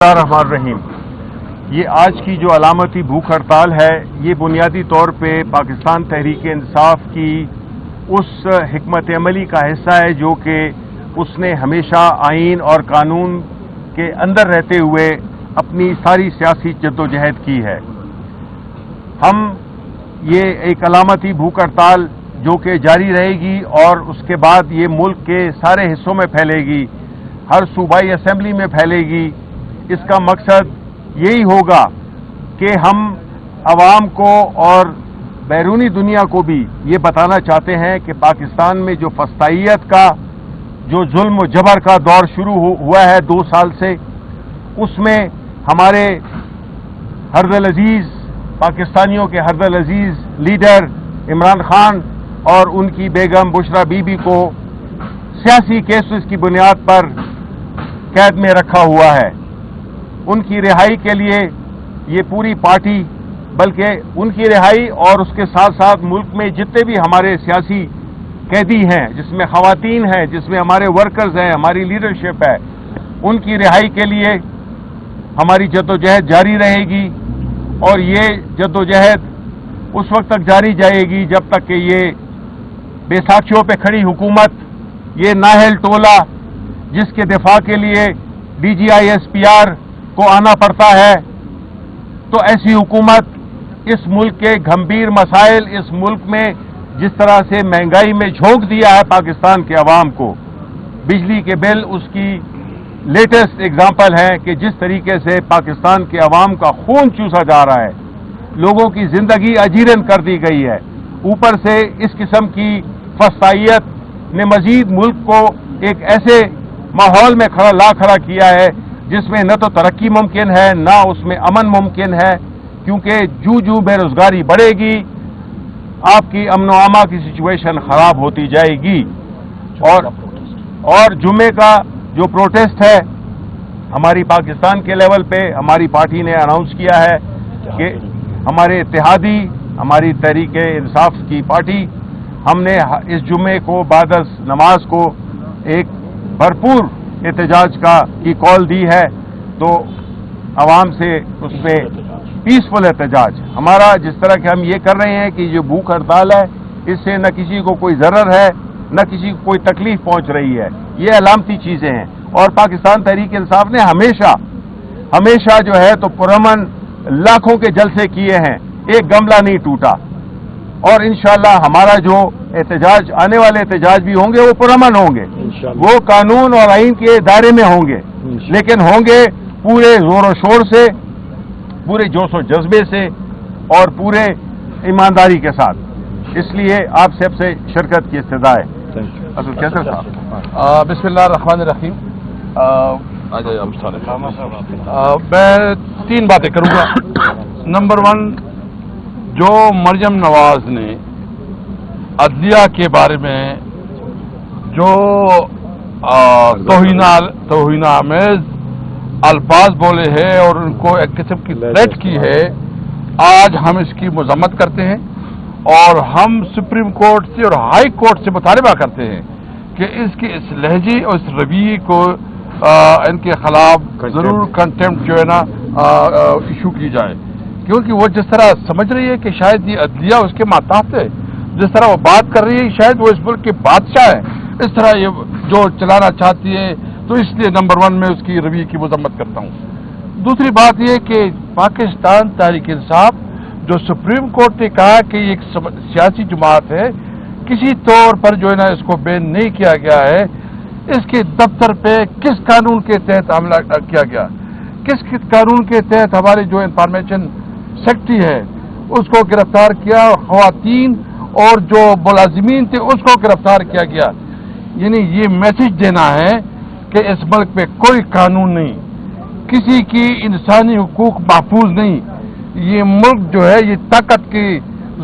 الرحمن الرحیم۔ یہ آج کی جو علامتی بھوک ہڑتال ہے یہ بنیادی طور پہ پاکستان تحریک انصاف کی اس حکمت عملی کا حصہ ہے جو کہ اس نے ہمیشہ آئین اور قانون کے اندر رہتے ہوئے اپنی ساری سیاسی جدوجہد کی ہے۔ ہم یہ ایک علامتی بھوک ہڑتال جو کہ جاری رہے گی اور اس کے بعد یہ ملک کے سارے حصوں میں پھیلے گی، ہر صوبائی اسمبلی میں پھیلے گی۔ اس کا مقصد یہی ہوگا کہ ہم عوام کو اور بیرونی دنیا کو بھی یہ بتانا چاہتے ہیں کہ پاکستان میں جو فسطائیت کا جو ظلم و جبر کا دور شروع ہوا ہے 2 سال سے، اس میں ہمارے ہردل عزیز پاکستانیوں کے ہردل عزیز لیڈر عمران خان اور ان کی بیگم بشرا بی بی کو سیاسی کیسز کی بنیاد پر قید میں رکھا ہوا ہے۔ ان کی رہائی کے لیے یہ پوری پارٹی، بلکہ ان کی رہائی اور اس کے ساتھ ساتھ ملک میں جتنے بھی ہمارے سیاسی قیدی ہیں، جس میں خواتین ہیں، جس میں ہمارے ورکرز ہیں، ہماری لیڈرشپ ہے، ان کی رہائی کے لیے ہماری جدوجہد جاری رہے گی۔ اور یہ جدوجہد اس وقت تک جاری جائے گی جب تک کہ یہ بیساکھیوں پہ کھڑی حکومت، یہ نااہل ٹولہ جس کے دفاع کے لیے D G I S P R کو آنا پڑتا ہے، تو ایسی حکومت اس ملک کے گھمبیر مسائل، اس ملک میں جس طرح سے مہنگائی میں جھونک دیا ہے پاکستان کے عوام کو، بجلی کے بل اس کی لیٹسٹ ایگزامپل ہے کہ جس طریقے سے پاکستان کے عوام کا خون چوسا جا رہا ہے، لوگوں کی زندگی اجیرن کر دی گئی ہے، اوپر سے اس قسم کی فسطائیت نے مزید ملک کو ایک ایسے ماحول میں کھڑا کیا ہے جس میں نہ تو ترقی ممکن ہے نہ اس میں امن ممکن ہے، کیونکہ جو بے روزگاری بڑھے گی آپ کی امن و امان کی سچویشن خراب ہوتی جائے گی۔ اور جمعے کا جو پروٹیسٹ ہے ہماری پاکستان کے لیول پہ ہماری پارٹی نے اناؤنس کیا ہے کہ ہمارے اتحادی، ہماری تحریک انصاف کی پارٹی، ہم نے اس جمعے کو بعد از نماز کو ایک بھرپور احتجاج کی کال دی ہے، تو عوام سے اس پہ پیسفل احتجاج ہمارا، جس طرح کہ ہم یہ کر رہے ہیں کہ جو بھوک ہڑتال ہے اس سے نہ کسی کو کوئی ضرر ہے نہ کسی کو کوئی تکلیف پہنچ رہی ہے، یہ علامتی چیزیں ہیں۔ اور پاکستان تحریک انصاف نے ہمیشہ جو ہے تو پرامن لاکھوں کے جلسے کیے ہیں، ایک گملہ نہیں ٹوٹا، اور انشاءاللہ ہمارا جو احتجاج، آنے والے احتجاج بھی ہوں گے وہ پرامن ہوں گے، وہ قانون اور آئین کے دائرے میں ہوں گے، لیکن ہوں گے پورے زور و شور سے، پورے جوش و جذبے سے اور پورے ایمانداری کے ساتھ۔ اس لیے آپ سب سے شرکت کی استدعا ہے۔ کیسر صاحب، بسم اللہ الرحمن الرحیم۔ میں 3 باتیں کروں گا۔ نمبر 1، جو مریم نواز نے عدلیہ کے بارے میں جو توہین آمیز الفاظ بولے ہیں اور ان کو ایک قسم کی تھریٹ کی ہے، آج ہم اس کی مذمت کرتے ہیں اور ہم سپریم کورٹ سے اور ہائی کورٹ سے مطالبہ کرتے ہیں کہ اس کے اس لہجے اور اس رویے کو ان کے خلاف ضرور کنٹمپٹ جو ہے نا ایشو کی جائے، کیونکہ وہ جس طرح سمجھ رہی ہے کہ شاید یہ عدلیہ اس کے ماتحت ہے، جس طرح وہ بات کر رہی ہے شاید وہ اس ملک کے بادشاہ ہے، اس طرح یہ جو چلانا چاہتی ہے، تو اس لیے نمبر 1 میں اس کی رویے کی مذمت کرتا ہوں۔ دوسری بات یہ کہ پاکستان تحریک انصاف جو سپریم کورٹ نے کہا کہ یہ ایک سیاسی جماعت ہے، کسی طور پر جو ہے نا اس کو بین نہیں کیا گیا ہے، اس کے دفتر پہ کس قانون کے تحت حملہ کیا گیا، کس قانون کے تحت ہمارے جو انفارمیشن سیکرٹری ہے اس کو گرفتار کیا، خواتین اور جو ملازمین تھے اس کو گرفتار کیا گیا۔ یعنی یہ میسج دینا ہے کہ اس ملک میں کوئی قانون نہیں، کسی کی انسانی حقوق محفوظ نہیں، یہ ملک جو ہے یہ طاقت کی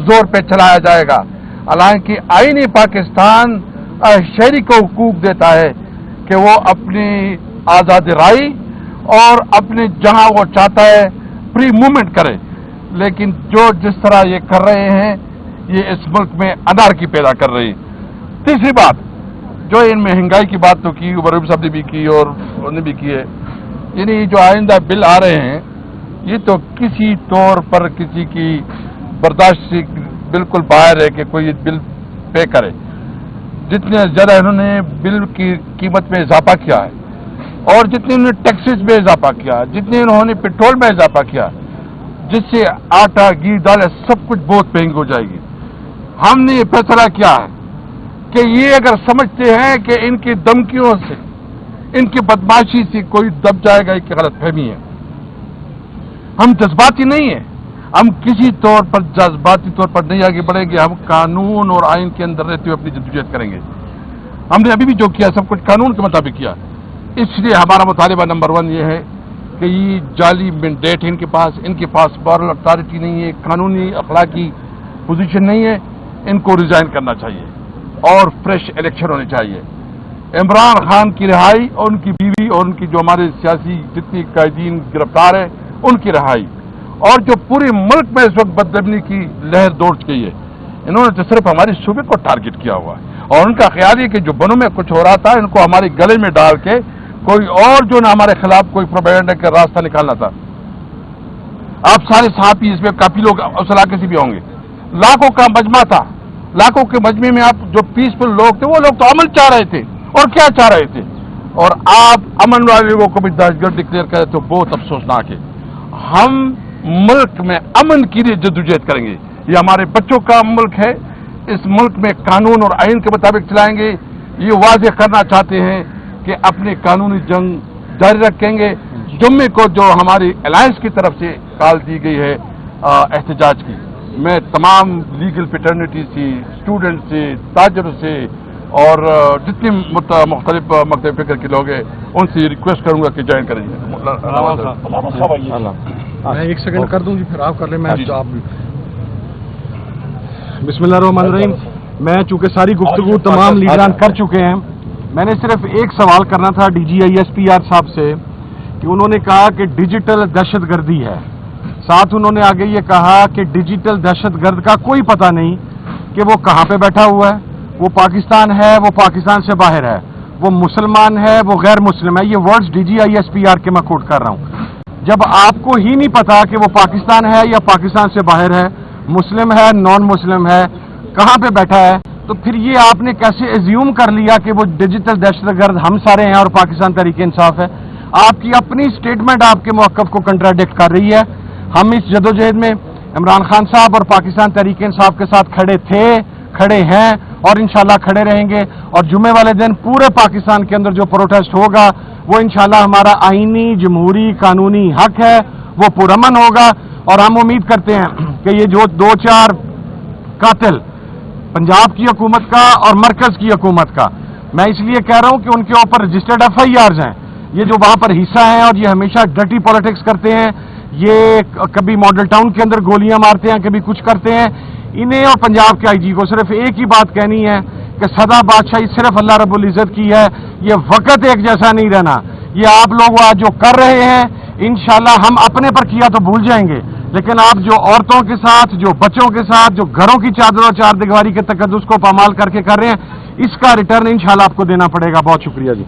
زور پہ چلایا جائے گا، حالانکہ آئین پاکستان شہری کو حقوق دیتا ہے کہ وہ اپنی آزاد رائے اور اپنے جہاں وہ چاہتا ہے فری موومنٹ کرے، لیکن جس طرح یہ کر رہے ہیں یہ اس ملک میں انارکی پیدا کر رہی۔ تیسری بات، جو ان مہنگائی کی بات تو کی، عمر صاحب نے بھی کی اور انہوں نے بھی کی ہے، یعنی جو آئندہ بل آ رہے ہیں یہ تو کسی طور پر کسی کی برداشت سے بالکل باہر ہے کہ کوئی بل پے کرے. جتنے زیادہ انہوں نے بل کی قیمت میں اضافہ کیا ہے اور جتنے انہوں نے ٹیکسز میں اضافہ کیا, جتنے انہوں نے پیٹرول میں اضافہ کیا, جس سے آٹا گھی دالیں سب کچھ بہت مہنگی ہو جائے گی. ہم نے یہ فیصلہ کیا ہے کہ یہ اگر سمجھتے ہیں کہ ان کی دھمکیوں سے, ان کی بدماشی سے کوئی دب جائے گا, یہ غلط فہمی ہے. ہم جذباتی نہیں ہیں, ہم کسی طور پر جذباتی طور پر نہیں آگے بڑھیں گے. ہم قانون اور آئین کے اندر رہتے ہوئے اپنی جدوجہد کریں گے. ہم نے ابھی بھی جو کیا سب کچھ قانون کے مطابق کیا. اس لیے ہمارا مطالبہ نمبر 1 یہ ہے کہ یہ جعلی مینڈیٹ ہے ان کے پاس مورل اتھارٹی نہیں ہے, قانونی اخلاقی پوزیشن نہیں ہے. ان کو ریزائن کرنا چاہیے اور فریش الیکشن ہونے چاہیے. عمران خان کی رہائی اور ان کی بیوی اور ان کی جو ہمارے سیاسی جتنی قائدین گرفتار ہیں ان کی رہائی, اور جو پورے ملک میں اس وقت بدامنی کی لہر دوڑ گئی ہے, انہوں نے تو صرف ہمارے صوبے کو ٹارگٹ کیا ہوا ہے. اور ان کا خیال ہے کہ جو بنوں میں کچھ ہو رہا تھا ان کو ہمارے گلے میں ڈال کے کوئی اور جو نہ ہمارے خلاف کوئی پروپیگنڈا کا راستہ نکالنا تھا. آپ سارے صحافی اس میں کافی لوگ اس علاقے سے بھی ہوں گے. لاکھوں کا مجمع تھا, لاکھوں کے مجمع میں آپ جو پیسفل لوگ تھے وہ لوگ تو امن چاہ رہے تھے. اور کیا چاہ رہے تھے, اور آپ امن والے لوگوں کو بھی دہشت گرد ڈکلیئر کرے تو بہت افسوسناک ہے. ہم ملک میں امن کے لیے جدوجہد کریں گے. یہ ہمارے بچوں کا ملک ہے, اس ملک میں قانون اور آئین کے مطابق چلائیں گے. یہ واضح کرنا چاہتے ہیں کہ اپنے قانونی جنگ جاری رکھیں گے. جمعے کو جو ہماری الائنس کی طرف سے کال دی گئی ہے احتجاج کی, میں تمام لیگل فیٹرنیٹی سے, اسٹوڈنٹ سے, تاجروں سے اور جتنے مختلف مکتب فکر کے لوگ ہیں ان سے ریکویسٹ کروں گا کہ جوائن کریں. میں 1 سیکنڈ کر دوں گی پھر آپ کر لیں. میں بسم اللہ الرحمن الرحیم. میں چونکہ ساری گفتگو تمام لیڈران کر چکے ہیں, میں نے صرف ایک سوال کرنا تھا DGISPR صاحب سے کہ انہوں نے کہا کہ ڈیجیٹل دہشت گردی ہے. ساتھ انہوں نے آگے یہ کہا کہ ڈیجیٹل دہشت گرد کا کوئی پتہ نہیں کہ وہ کہاں پہ بیٹھا ہوا ہے, وہ پاکستان ہے, وہ پاکستان سے باہر ہے, وہ مسلمان ہے, وہ غیر مسلم ہے. یہ ورڈز DGISPR کے میں کوٹ کر رہا ہوں. جب آپ کو ہی نہیں پتا کہ وہ پاکستان ہے یا پاکستان سے باہر ہے, مسلم ہے, نان مسلم ہے, کہاں پہ بیٹھا ہے, تو پھر یہ آپ نے کیسے ایزیوم کر لیا کہ وہ ڈیجیٹل دہشت گرد ہم سارے ہیں اور پاکستان تحریک انصاف ہے؟ آپ کی اپنی سٹیٹمنٹ آپ کے موقف کو کنٹراڈکٹ کر رہی ہے. ہم اس جدوجہد میں عمران خان صاحب اور پاکستان تحریک انصاف کے ساتھ کھڑے تھے, کھڑے ہیں اور انشاءاللہ کھڑے رہیں گے. اور جمعے والے دن پورے پاکستان کے اندر جو پروٹیسٹ ہوگا وہ انشاءاللہ ہمارا آئینی جمہوری قانونی حق ہے, وہ پرامن ہوگا. اور ہم امید کرتے ہیں کہ یہ جو 2-4 قاتل پنجاب کی حکومت کا اور مرکز کی حکومت کا, میں اس لیے کہہ رہا ہوں کہ ان کے اوپر رجسٹرڈ FIRs ہیں, یہ جو وہاں پر حصہ ہیں اور یہ ہمیشہ ڈرٹی پالیٹکس کرتے ہیں, یہ کبھی ماڈل ٹاؤن کے اندر گولیاں مارتے ہیں, کبھی کچھ کرتے ہیں. انہیں اور پنجاب کے IG کو صرف ایک ہی بات کہنی ہے کہ سدا بادشاہی صرف اللہ رب العزت کی ہے. یہ وقت ایک جیسا نہیں رہنا. یہ آپ لوگ آج جو کر رہے ہیں انشاءاللہ ہم اپنے پر کیا تو بھول جائیں گے, لیکن آپ جو عورتوں کے ساتھ, جو بچوں کے ساتھ, جو گھروں کی چادر اور چار دیواری کے تقدس کو پامال کر کے کر رہے ہیں, اس کا ریٹرن انشاءاللہ آپ کو دینا پڑے گا. بہت شکریہ جی.